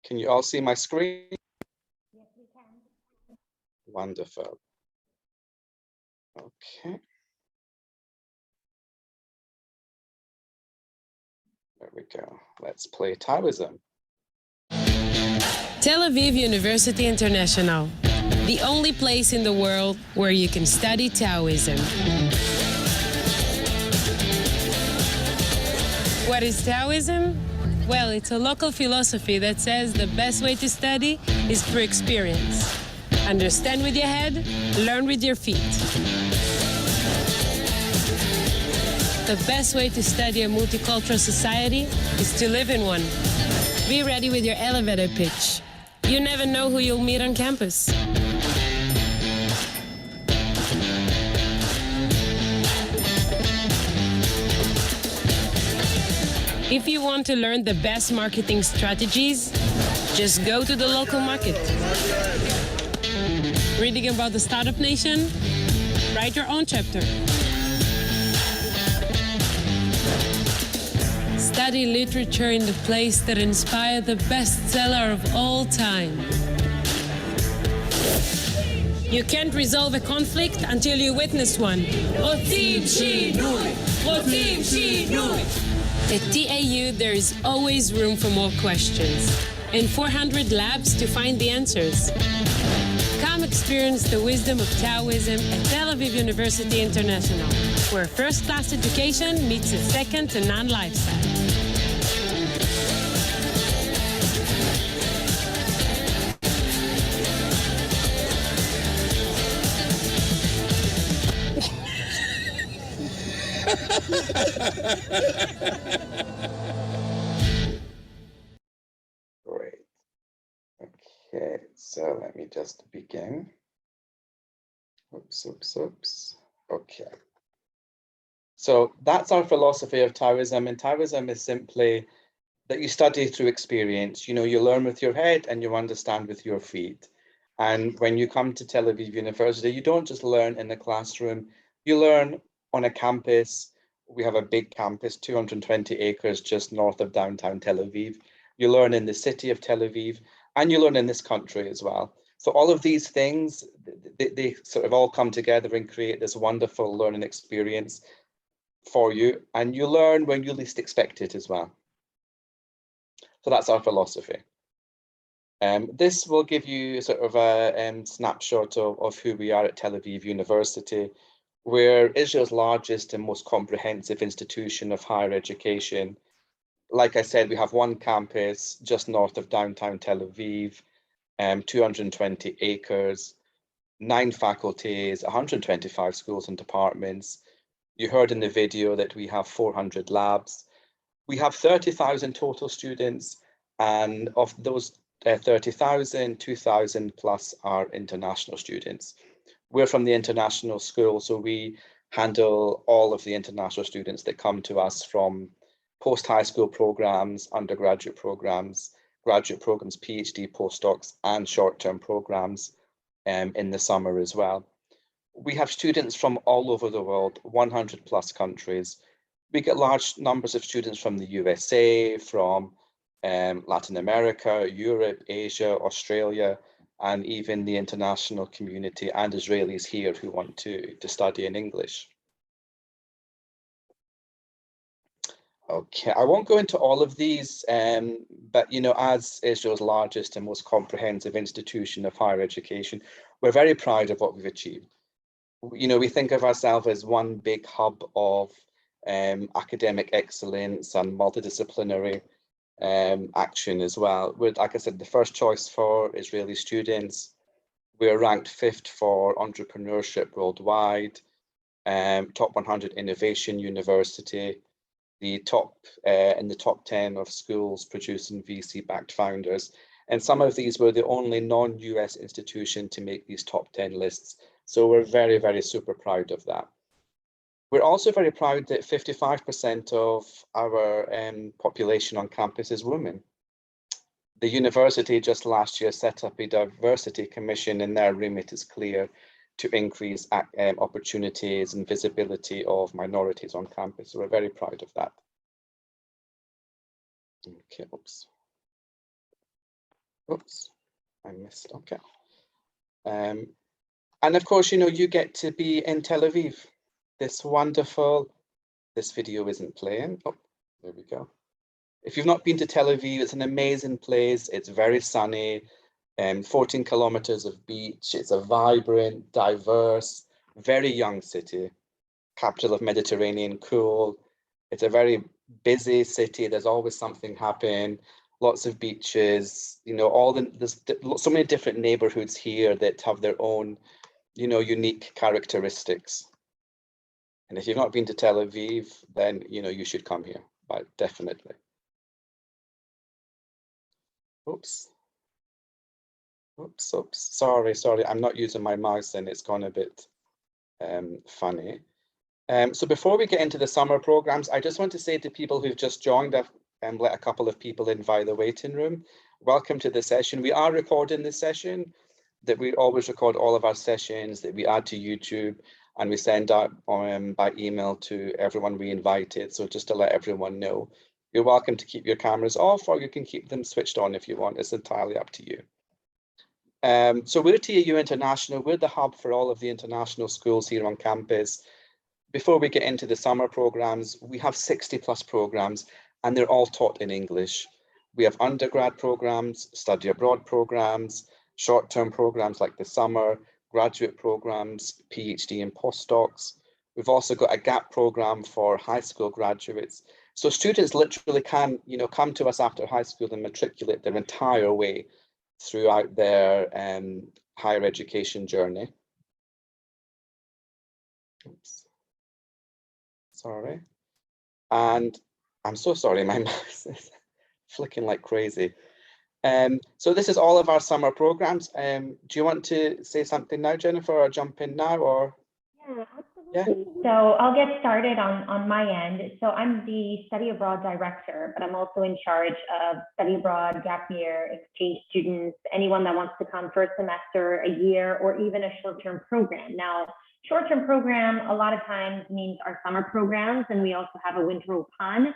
Can you all see my screen? Yes, we can. Wonderful. Okay. There we go. Let's play Taoism. Tel Aviv University International, the only place in the world where you can study Taoism. What is Taoism? Well, it's a local philosophy that says the best way to study is through experience. Understand with your head, learn with your feet. The best way to study a multicultural society is to live in one. Be ready with your elevator pitch. You never know who you'll meet on campus. If you want to learn the best marketing strategies, just go to the local market. Reading about the startup nation? Write your own chapter. Study literature in the place that inspired the bestseller of all time. You can't resolve a conflict until you witness one. At TAU, there is always room for more questions and 400 labs to find the answers. Come experience the wisdom of Taoism at Tel Aviv University International, where first-class education meets a second-to-none lifestyle. Great. Okay, so let me just begin. Oops. Okay. So that's our philosophy of Taoism, and Taoism is simply that you study through experience. You know, you learn with your head and you understand with your feet. And when you come to Tel Aviv University, you don't just learn in the classroom, you learn on a campus. We have a big campus, 220 acres just north of downtown Tel Aviv. You learn in the city of Tel Aviv, and you learn in this country as well. So all of these things, they sort of all come together and create this wonderful learning experience for you, and you learn when you least expect it as well. So that's our philosophy. This will give you sort of a snapshot of who we are at Tel Aviv University. We're Israel's largest and most comprehensive institution of higher education. Like I said, we have one campus just north of downtown Tel Aviv, 220 acres, 9 faculties, 125 schools and departments. You heard in the video that we have 400 labs. We have 30,000 total students, and of those 30,000, 2,000 plus are international students. We're from the international school, so we handle all of the international students that come to us from post-high school programs, undergraduate programs, graduate programs, PhD, postdocs, and short-term programs in the summer as well. We have students from all over the world, 100 plus countries. We get large numbers of students from the USA, from Latin America, Europe, Asia, Australia, and even the international community and Israelis here who want to study in English. Okay, I won't go into all of these, but you know, as Israel's largest and most comprehensive institution of higher education, we're very proud of what we've achieved. You know, we think of ourselves as one big hub of academic excellence and multidisciplinary action as well. We're, like I said, the first choice for Israeli students. We're ranked 5th for entrepreneurship worldwide, top 100 innovation university, the top in the top 10 of schools producing VC-backed founders. And some of these were the only non-US institution to make these top 10 lists. So we're very, very super proud of that. We're also very proud that 55% of our population on campus is women. The university just last year set up a diversity commission, and their remit is clear to increase opportunities and visibility of minorities on campus. So we're very proud of that. Okay, oops. Oops, I missed. Okay. And of course, you know, you get to be in Tel Aviv. This video isn't playing. Oh, there we go. If you've not been to Tel Aviv, it's an amazing place. It's very sunny, 14 kilometers of beach. It's a vibrant, diverse, very young city, capital of Mediterranean cool. It's a very busy city. There's always something happening. Lots of beaches, you know, there's so many different neighborhoods here that have their own, you know, unique characteristics. And if you've not been to Tel Aviv, then, you know, you should come here, but definitely. Oops. Sorry. I'm not using my mouse and it's gone a bit funny. So before we get into the summer programs, I just want to say to people who've just joined, I've let a couple of people in via the waiting room. Welcome to the session. We are recording this session, that we always record all of our sessions that we add to YouTube and we send out by email to everyone we invited. So just to let everyone know, you're welcome to keep your cameras off or you can keep them switched on if you want. It's entirely up to you. So we're TAU International. We're the hub for all of the international schools here on campus. Before we get into the summer programs, we have 60+ programs and they're all taught in English. We have undergrad programs, study abroad programs, short-term programs like the summer, graduate programs, PhD and postdocs. We've also got a gap program for high school graduates. So students literally can, you know, come to us after high school and matriculate their entire way throughout their higher education journey. Oops. Sorry. And I'm so sorry, my mouse is flicking like crazy. So this is all of our summer programs. Do you want to say something now, Jennifer, or jump in now, or? Yeah, absolutely. Yeah. So I'll get started on my end. So I'm the study abroad director, but I'm also in charge of study abroad, gap year, exchange students, anyone that wants to come for a semester, a year, or even a short-term program. Now, short-term program a lot of times means our summer programs, and we also have a winter opan.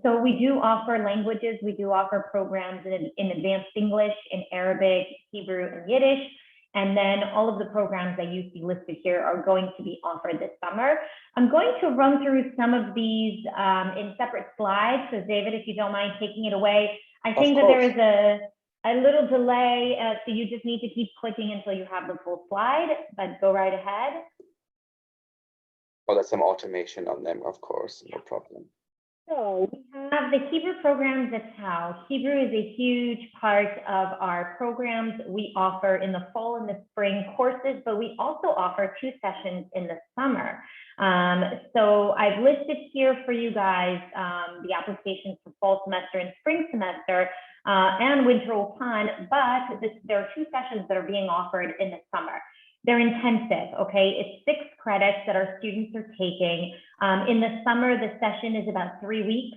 So we do offer languages. We do offer programs in advanced English, in Arabic, Hebrew, and Yiddish. And then all of the programs that you see listed here are going to be offered this summer. I'm going to run through some of these in separate slides. So David, if you don't mind taking it away. I think that there is a little delay, so you just need to keep clicking until you have the full slide, but go right ahead. Oh, there's some automation on them, of course, no problem. So we have the Hebrew programs at TAUI. Hebrew is a huge part of our programs. We offer in the fall and the spring courses, but we also offer 2 sessions in the summer. So I've listed here for you guys the applications for fall semester and spring semester and winter opan, but there are 2 sessions that are being offered in the summer. They're intensive, okay? It's 6 credits that our students are taking. In the summer, the session is about 3 weeks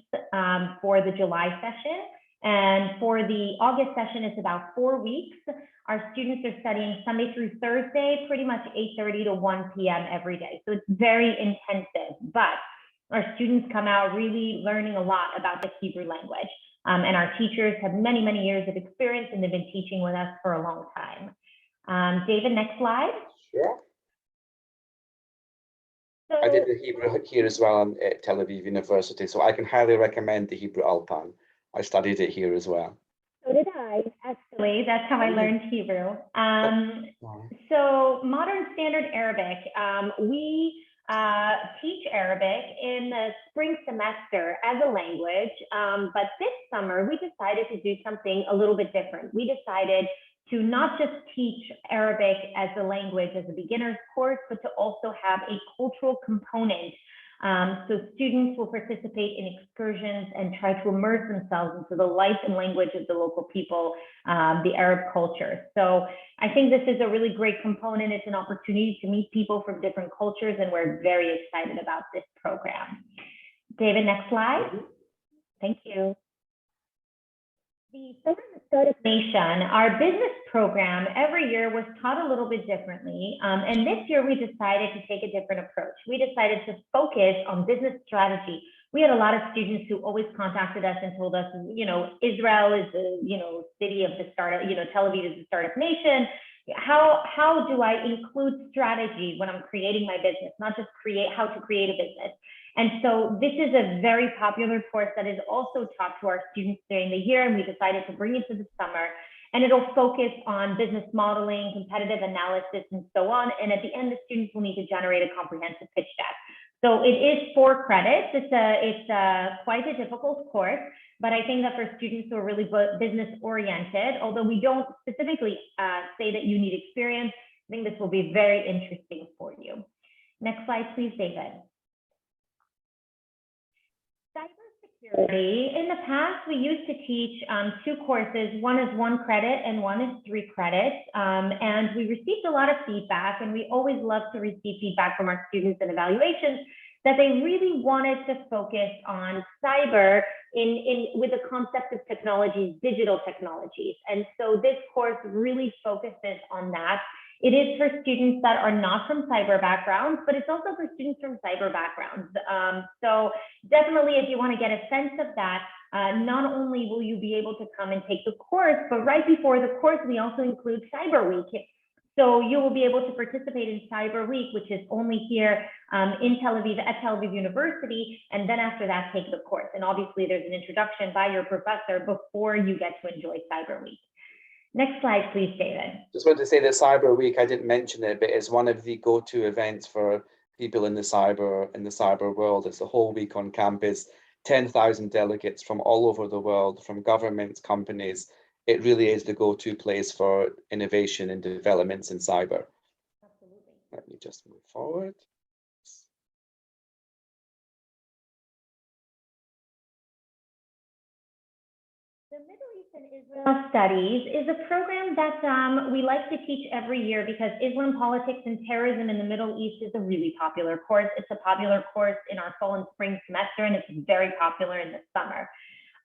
for the July session. And for the August session, it's about 4 weeks. Our students are studying Sunday through Thursday, pretty much 8:30 to 1 p.m. every day. So it's very intensive, but our students come out really learning a lot about the Hebrew language. And our teachers have many, many years of experience and they've been teaching with us for a long time. David, next slide. Sure. So, I did the Hebrew here as well at Tel Aviv University, so I can highly recommend the Hebrew Alpan. I studied it here as well. So did I, actually. That's how I learned Hebrew. So Modern Standard Arabic, we teach Arabic in the spring semester as a language, but this summer we decided to do something a little bit different. We decided to not just teach Arabic as a language as a beginner's course, but to also have a cultural component. So students will participate in excursions and try to immerse themselves into the life and language of the local people, the Arab culture. So I think this is a really great component. It's an opportunity to meet people from different cultures, and we're very excited about this program. David, next slide. Thank you. The Summer Startup Nation, our business program every year was taught a little bit differently. And this year we decided to take a different approach. We decided to focus on business strategy we had a lot of students who always contacted us and told us, Israel is the, city of the startup, Tel Aviv is the startup nation. How do I include strategy when I'm creating my business, not just how to create a business? And so this is a very popular course that is also taught to our students during the year, and we decided to bring it to the summer. And it'll focus on business modeling, competitive analysis, and so on. And at the end, the students will need to generate a comprehensive pitch deck. So it is 4 credits. It's quite a difficult course, but I think that for students who are really business oriented, although we don't specifically say that you need experience, I think this will be very interesting for you. Next slide, please, David. Cybersecurity. In the past, we used to teach 2 courses. One is 1 credit and one is 3 credits. And we received a lot of feedback, and we always love to receive feedback from our students and evaluations that they really wanted to focus on cyber with the concept of technologies, digital technologies. And so this course really focuses on that. It is for students that are not from cyber backgrounds, but it's also for students from cyber backgrounds. So definitely, if you want to get a sense of that, not only will you be able to come and take the course, but right before the course, we also include Cyber Week. So you will be able to participate in Cyber Week, which is only here in Tel Aviv at Tel Aviv University, and then after that, take the course. And obviously, there's an introduction by your professor before you get to enjoy Cyber Week. Next slide, please, David. Just wanted to say that Cyber Week, I didn't mention it, but it's one of the go-to events for people in the cyber world. It's a whole week on campus, 10,000 delegates from all over the world, from governments, companies. It really is the go-to place for innovation and developments in cyber. Absolutely. Let me just move forward. The Middle East and Israel Studies is a program that we like to teach every year because Islam, politics, and terrorism in the Middle East is a really popular course. It's a popular course in our fall and spring semester, and it's very popular in the summer.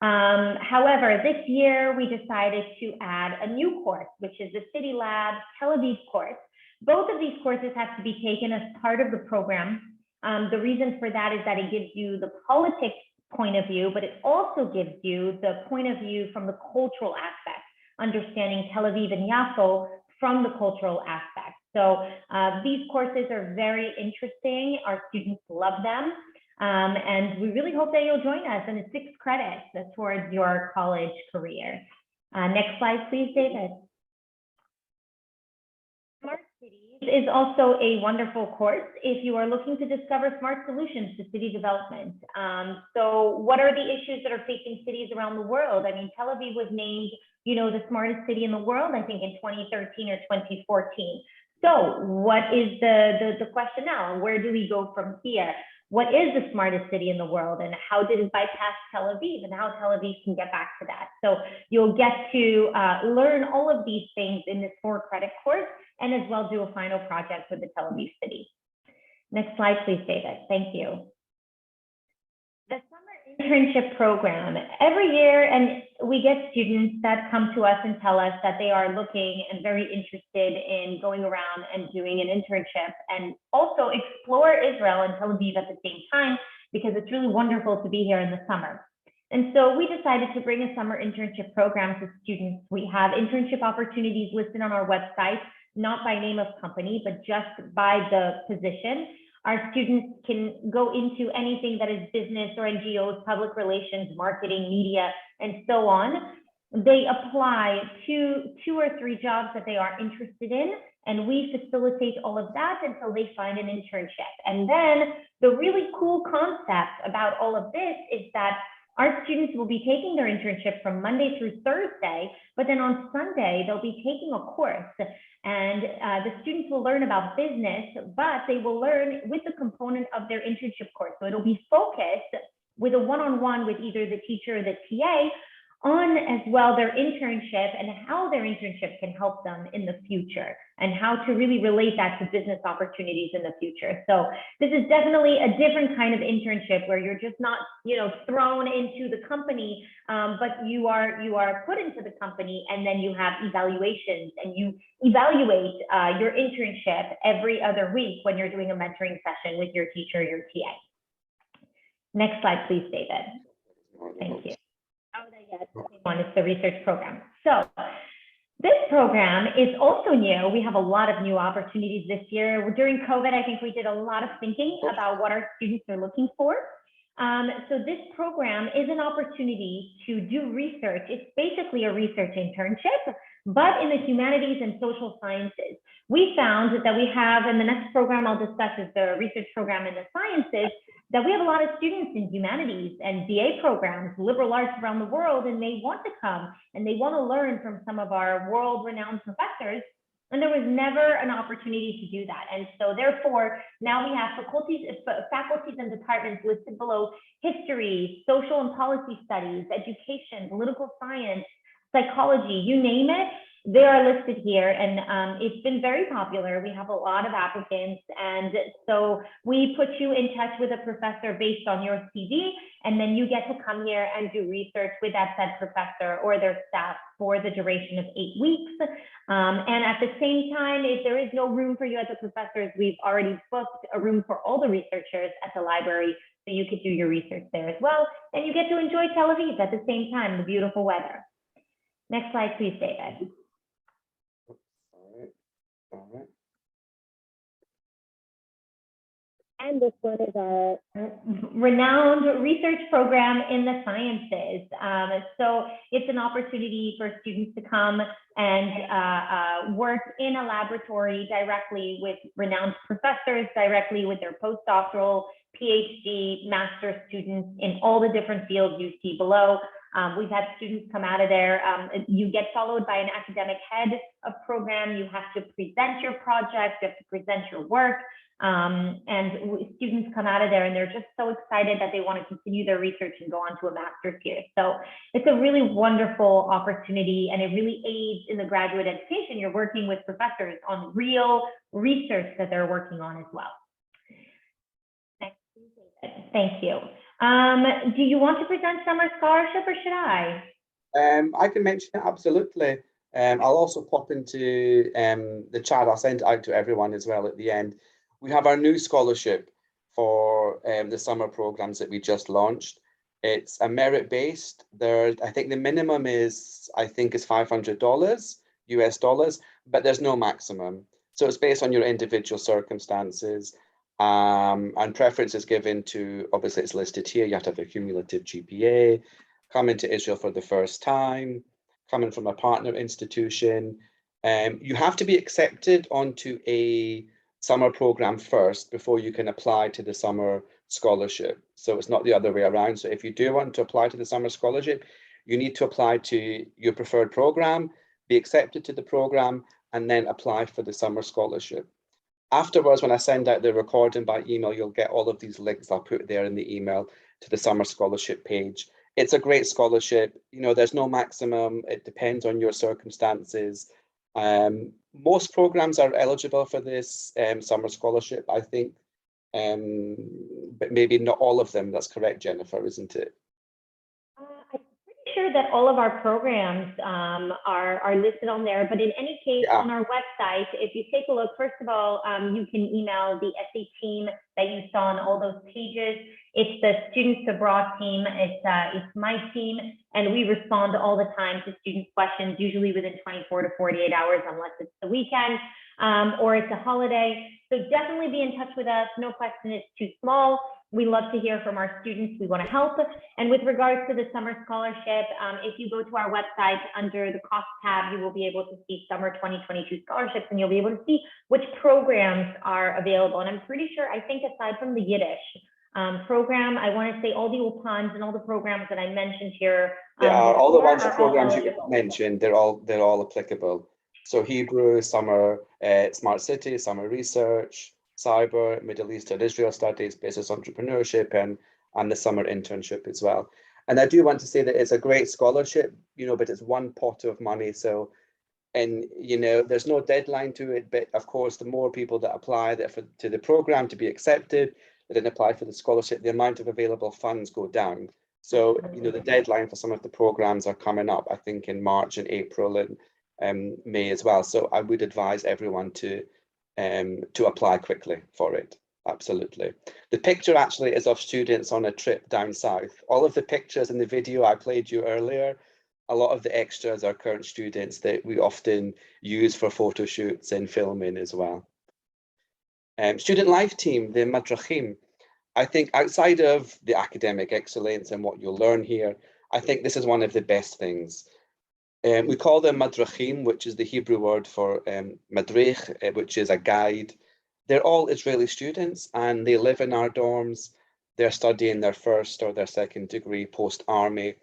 However, this year we decided to add a new course, which is the City Lab Tel Aviv course. Both of these courses have to be taken as part of the program. The reason for that is that it gives you the politics point of view, but it also gives you the point of view from the cultural aspect, understanding Tel Aviv and Yafo from the cultural aspect. So these courses are very interesting. Our students love them. And we really hope that you'll join us. And it's 6 credits towards your college career. Next slide, please, David. Smart Cities is also a wonderful course if you are looking to discover smart solutions to city development. So what are the issues that are facing cities around the world? I mean, Tel Aviv was named, the smartest city in the world, I think in 2013 or 2014. So what is the question now? Where do we go from here? What is the smartest city in the world, and how did it bypass Tel Aviv, and how Tel Aviv can get back to that? So you'll get to learn all of these things in this 4-credit course, and as well do a final project with the Tel Aviv city. Next slide, please, David. Thank you. The summer internship program. Every year, and we get students that come to us and tell us that they are looking and very interested in going around and doing an internship, and also explore Israel and Tel Aviv at the same time, because it's really wonderful to be here in the summer. And so we decided to bring a summer internship program to students. We have internship opportunities listed on our website, not by name of company, but just by the position. Our students can go into anything that is business or NGOs, public relations, marketing, media, and so on. They apply to 2 or 3 jobs that they are interested in, and we facilitate all of that until they find an internship. And then the really cool concept about all of this is that our students will be taking their internship from Monday through Thursday, but then on Sunday, they'll be taking a course. And the students will learn about business, but they will learn with the component of their internship course. So it'll be focused with a one-on-one with either the teacher or the TA on as well their internship and how their internship can help them in the future, and how to really relate that to business opportunities in the future. So this is definitely a different kind of internship where you're just not, thrown into the company, but you are put into the company, and then you have evaluations, and you evaluate your internship every other week when you're doing a mentoring session with your teacher or your TA. Next slide, please, David. Thank you. Oh, yes, the same one is the research program. So this program is also new. We have a lot of new opportunities this year. During COVID, I think we did a lot of thinking about what our students are looking for. So this program is an opportunity to do research. It's basically a research internship, but in the humanities and social sciences. We found that we have, and the next program I'll discuss is the research program in the sciences, that we have a lot of students in humanities and BA programs, liberal arts around the world, and they want to come and they want to learn from some of our world-renowned professors. And there was never an opportunity to do that. And so therefore, now we have faculties and departments listed below: history, social and policy studies, education, political science, psychology, you name it, they are listed here. And it's been very popular. We have a lot of applicants. And so we put you in touch with a professor based on your CV, and then you get to come here and do research with that said professor or their staff for the duration of 8 weeks. And at the same time, if there is no room for you at the professors, we've already booked a room for all the researchers at the library, so you could do your research there as well. And you get to enjoy Tel Aviv at the same time, the beautiful weather. Next slide, please, David. All right. And this one is a renowned research program in the sciences. So it's an opportunity for students to come and work in a laboratory directly with renowned professors, directly with their postdoctoral, PhD, master's students in all the different fields you see below. We've had students come out of there. You get followed by an academic head of program. You have to present your project, you have to present your work. And students come out of there and they're just so excited that they want to continue their research and go on to a master's here. So it's a really wonderful opportunity, and it really aids in the graduate education. You're working with professors on real research that they're working on as well. Next, thank you. Do you want to present summer scholarship, or should I? I can mention it, absolutely. I'll also pop into the chat. I'll send it out to everyone as well at the end. We have our new scholarship for the summer programs that we just launched. It's a merit-based. I think the minimum is $500 US dollars, but there's no maximum. So it's based on your individual circumstances. And preference is given to, obviously it's listed here, you have to have a cumulative GPA, coming to Israel for the first time, coming from a partner institution. You have to be accepted onto a summer program first before you can apply to the summer scholarship. So it's not the other way around. So if you do want to apply to the summer scholarship, you need to apply to your preferred program, be accepted to the program, and then apply for the summer scholarship. Afterwards, when I send out the recording by email, you'll get all of these links I'll put there in the email to the summer scholarship page. It's a great scholarship. You know, there's no maximum. It depends on your circumstances. Most programs are eligible for this summer scholarship, I think, but maybe not all of them. That's correct, Jennifer, isn't it? I'm pretty sure that all of our programs are listed on there, but in any case, on our website, if you take a look, first of all, you can email the SA team that you saw on all those pages. It's the Students Abroad team, it's my team, and we respond all the time to students' questions, usually within 24 to 48 hours, unless it's the weekend or it's a holiday. So definitely be in touch with us. No question it's too small. We love to hear from our students. We want to help. And with regards to the summer scholarship, if you go to our website under the cost tab, you will be able to see summer 2022 scholarships, and you'll be able to see which programs are available. And I'm pretty sure, I think aside from the Yiddish program, I want to say all the UPANs and all the programs that I mentioned here. All the ones, the programs you mentioned, they're all applicable. So Hebrew, summer smart city, summer research, cyber, Middle East and Israel studies, business entrepreneurship, and the summer internship as well. And I do want to say that it's a great scholarship, you know, but it's one pot of money. So, and you know, there's no deadline to it, but of course, the more people that apply to the program to be accepted, that then apply for the scholarship, the amount of available funds go down. So, you know, the deadline for some of the programs are coming up, I think in March and April and May as well. So I would advise everyone to apply quickly for it. Absolutely. The picture actually is of students on a trip down south. All of the pictures in the video I played you earlier, a lot of the extras are current students that we often use for photo shoots and filming as well. Student life team, the madrachim. I think outside of the academic excellence and what you'll learn here, I think this is one of the best things. We call them madrachim, which is the Hebrew word for madrich, which is a guide. They're all Israeli students and they live in our dorms. They're studying their first or their second degree post-army.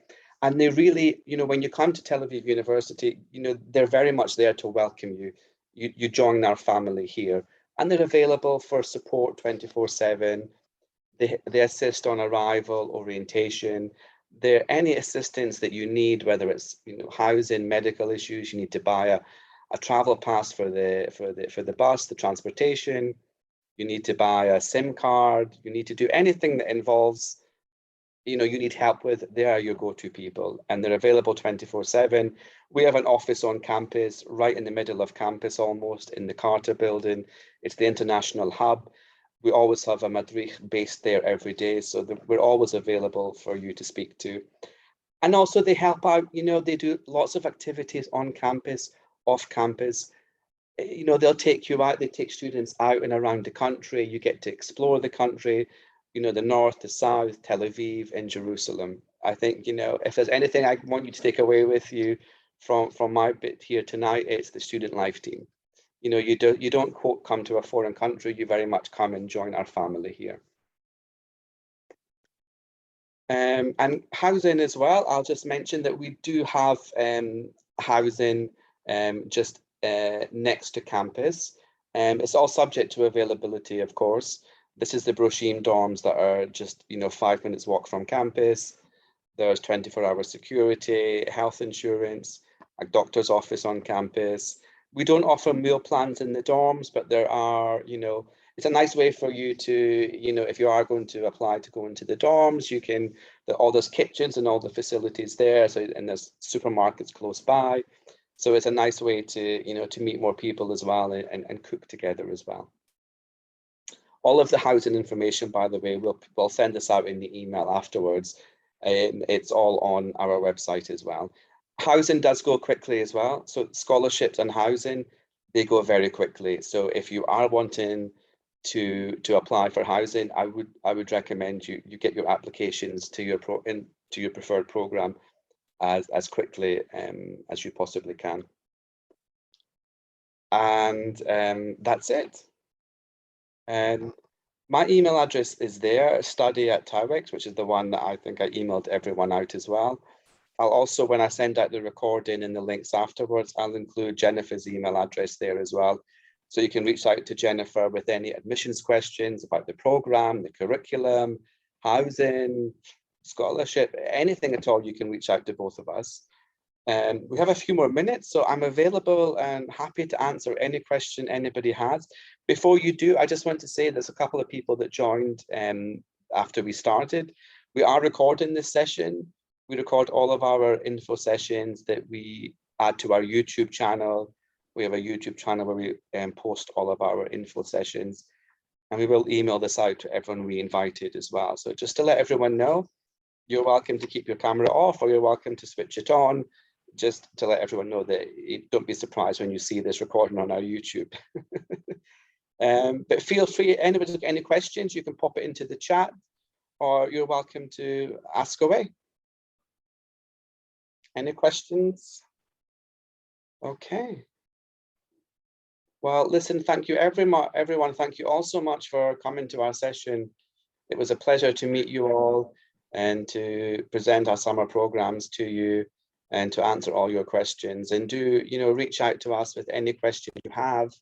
And they really, when you come to Tel Aviv University, they're very much there to welcome you. You join our family here. And they're available for support 24/7. They assist on arrival, orientation. Any assistance that you need, whether it's housing, medical issues, you need to buy a travel pass for the bus, the transportation. You need to buy a SIM card. You need to do anything that involves, you need help with. They are your go-to people, and they're available 24/7. We have an office on campus, right in the middle of campus, almost in the Carter building. It's the international hub. We always have a madrich based there every day, so we're always available for you to speak to. And also they help out, they do lots of activities on campus, off campus. They'll take you out, they take students out and around the country. You get to explore the country, the north, the south, Tel Aviv and Jerusalem. I think, if there's anything I want you to take away with you from my bit here tonight, it's the student life team. You don't quote come to a foreign country, you very much come and join our family here. And housing as well, I'll just mention that we do have housing just next to campus. It's all subject to availability, of course. This is the Broshim dorms that are just 5 minutes walk from campus. There's 24-hour security, health insurance, a doctor's office on campus. We don't offer meal plans in the dorms, but there are, it's a nice way for you to, if you are going to apply to go into the dorms, you can, all those kitchens and all the facilities there. So, and there's supermarkets close by. So it's a nice way to, to meet more people as well and cook together as well. All of the housing information, by the way, we'll send this out in the email afterwards. It's all on our website as well. Housing does go quickly as well. So scholarships and housing, they go very quickly. So if you are wanting to apply for housing, I would recommend you get your applications to your preferred program as quickly as you possibly can. And that's it. And my email address is there, study@TAUI, which is the one that I think I emailed everyone out as well. I'll also, when I send out the recording and the links afterwards, I'll include Jennifer's email address there as well. So you can reach out to Jennifer with any admissions questions about the program, the curriculum, housing, scholarship, anything at all, you can reach out to both of us. We have a few more minutes, so I'm available and happy to answer any question anybody has. Before you do, I just want to say there's a couple of people that joined after we started. We are recording this session. We record all of our info sessions that we add to our YouTube channel. We have a YouTube channel where we post all of our info sessions, and we will email this out to everyone we invited as well. So just to let everyone know, you're welcome to keep your camera off or you're welcome to switch it on, just to let everyone know that don't be surprised when you see this recording on our YouTube. But feel free, anybody with any questions, you can pop it into the chat or you're welcome to ask away. Any questions? Okay. Well, listen, thank you everyone. Thank you all so much for coming to our session. It was a pleasure to meet you all and to present our summer programs to you and to answer all your questions. And do, reach out to us with any question you have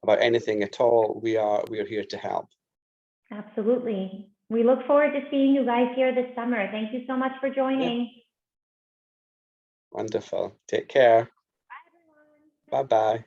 about anything at all. We are here to help. Absolutely. We look forward to seeing you guys here this summer. Thank you so much for joining. Yeah. Wonderful. Take care. Bye, everyone. Bye-bye.